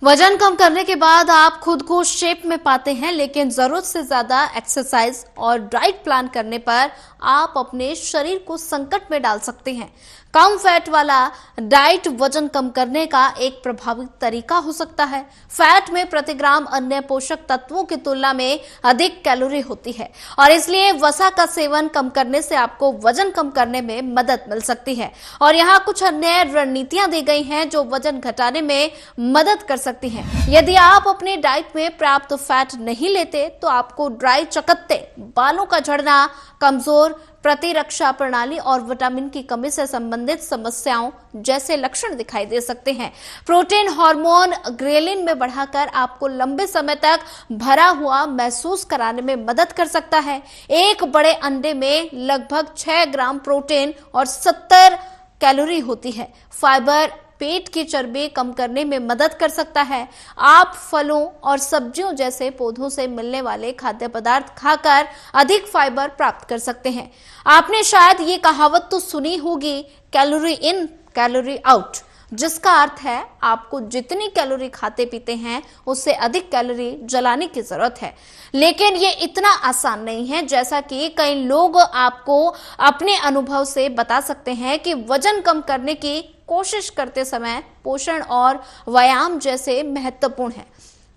वजन कम करने के बाद आप खुद को शेप में पाते हैं, लेकिन जरूरत से ज्यादा एक्सरसाइज और डाइट प्लान करने पर आप अपने शरीर को संकट में डाल सकते हैं। कम फैट वाला डाइट वजन कम करने का एक प्रभावी तरीका हो सकता है। फैट में प्रति ग्राम अन्य पोषक तत्वों की तुलना में अधिक कैलोरी होती है और इसलिए वसा का सेवन कम करने से आपको वजन कम करने में मदद मिल सकती है। और यहाँ कुछ अन्य रणनीतियां दी गई हैं जो वजन घटाने में मदद कर सकती हैं। यदि आप अपने डाइट में पर्याप्त फैट नहीं लेते तो आपको ड्राई चकत्ते, बालों का झड़ना, कमजोर प्रतिरक्षा प्रणाली और विटामिन की कमी से संबंधित समस्याओं जैसे लक्षण दिखाई दे सकते हैं। प्रोटीन हार्मोन ग्रेलिन में बढ़ाकर आपको लंबे समय तक भरा हुआ महसूस कराने में मदद कर सकता है। एक बड़े अंडे में लगभग 6 ग्राम प्रोटीन और 70 कैलोरी होती है। फाइबर पेट की चर्बी कम करने में मदद कर सकता है। आप फलों और सब्जियों जैसे पौधों से मिलने वाले खाद्य पदार्थ खाकर अधिक फाइबर प्राप्त कर सकते हैं। आपने शायद ये कहावत तो सुनी होगी, कैलोरी इन कैलोरी आउट, जिसका अर्थ है आपको जितनी कैलोरी खाते पीते हैं उससे अधिक कैलोरी जलाने की जरूरत है। लेकिन ये इतना आसान नहीं है जैसा कि कई लोग आपको अपने अनुभव से बता सकते हैं कि वजन कम करने की कोशिश करते समय पोषण और व्यायाम जैसे महत्वपूर्ण है।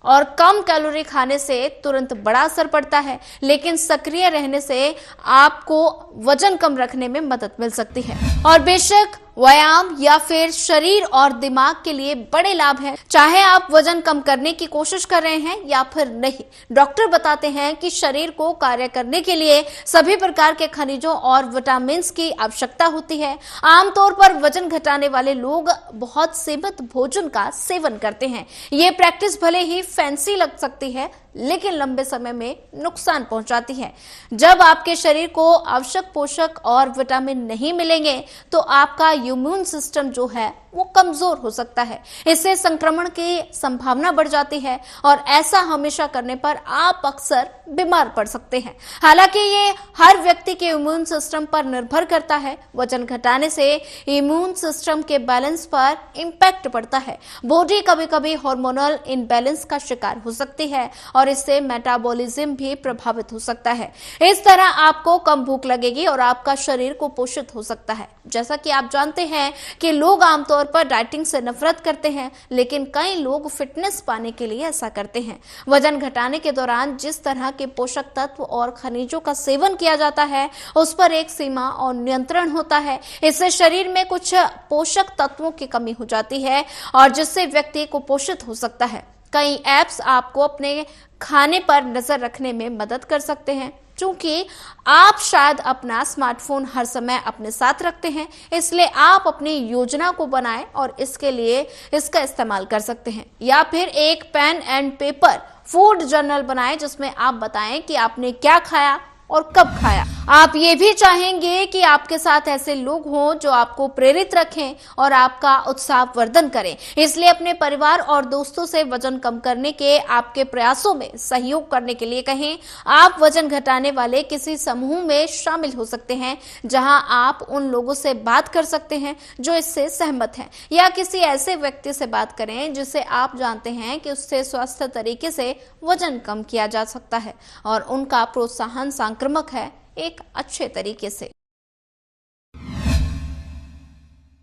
और कम कैलोरी खाने से तुरंत बड़ा असर पड़ता है, लेकिन सक्रिय रहने से आपको वजन कम रखने में मदद मिल सकती है। और बेशक व्यायाम या फिर शरीर और दिमाग के लिए बड़े लाभ हैं, चाहे आप वजन कम करने की कोशिश कर रहे हैं या फिर नहीं। डॉक्टर बताते हैं कि शरीर को कार्य करने के लिए सभी प्रकार के खनिजों और विटामिन की आवश्यकता होती है। आमतौर पर वजन घटाने वाले लोग बहुत सीमित भोजन का सेवन करते हैं। ये प्रैक्टिस भले ही फैंसी लग सकती है, लेकिन लंबे समय में नुकसान पहुंचाती है। जब आपके शरीर को आवश्यक पोषक और विटामिन नहीं मिलेंगे तो आपका इम्यून सिस्टम जो है वो कमजोर हो सकता है। इससे संक्रमण की संभावना बढ़ जाती है और ऐसा हमेशा करने पर आप अक्सर बीमार पड़ सकते हैं। हालांकि ये हर व्यक्ति के इम्यून सिस्टम पर निर्भर करता है। वजन घटाने से इम्यून सिस्टम के बैलेंस पर इंपैक्ट पड़ता है। बॉडी कभी-कभी हार्मोनल इनबैलेंस का शिकार हो सकती है और इससे मेटाबॉलिज्म भी प्रभावित हो सकता है। इस तरह आपको कम भूख लगेगी और आपका शरीर कुपोषित हो सकता है। जैसा कि आप जानते हैं कि लोग आमतौर पर डाइटिंग से नफरत करते हैं, लेकिन कई लोग फिटनेस पाने के लिए ऐसा करते हैं। वजन घटाने के दौरान जिस तरह के पोषक तत्व और खनिजों का सेवन किया जाता है उस पर एक सीमा और नियंत्रण होता है। इससे शरीर में कुछ पोषक तत्वों की कमी हो जाती है और जिससे व्यक्ति कुपोषित हो सकता है। कई ऐप्स आपको अपने खाने पर नजर रखने में मदद कर सकते हैं। चूंकि आप शायद अपना स्मार्टफोन हर समय अपने साथ रखते हैं, इसलिए आप अपनी योजना को बनाएं और इसके लिए इसका इस्तेमाल कर सकते हैं। या फिर एक pen and paper food journal बनाएं जिसमें आप बताएं कि आपने क्या खाया और कब खाया। आप ये भी चाहेंगे कि आपके साथ ऐसे लोग हों जो आपको प्रेरित रखें और आपका उत्साहवर्धन करें। इसलिए अपने परिवार और दोस्तों से वजन कम करने के आपके प्रयासों में सहयोग करने के लिए कहें। आप वजन घटाने वाले किसी समूह में शामिल हो सकते हैं जहां आप उन लोगों से बात कर सकते हैं जो इससे सहमत हैं, या किसी ऐसे व्यक्ति से बात करें जिसे आप जानते हैं कि उससे स्वस्थ तरीके से वजन कम किया जा सकता है और उनका प्रोत्साहन संक्रामक है एक अच्छे तरीके से।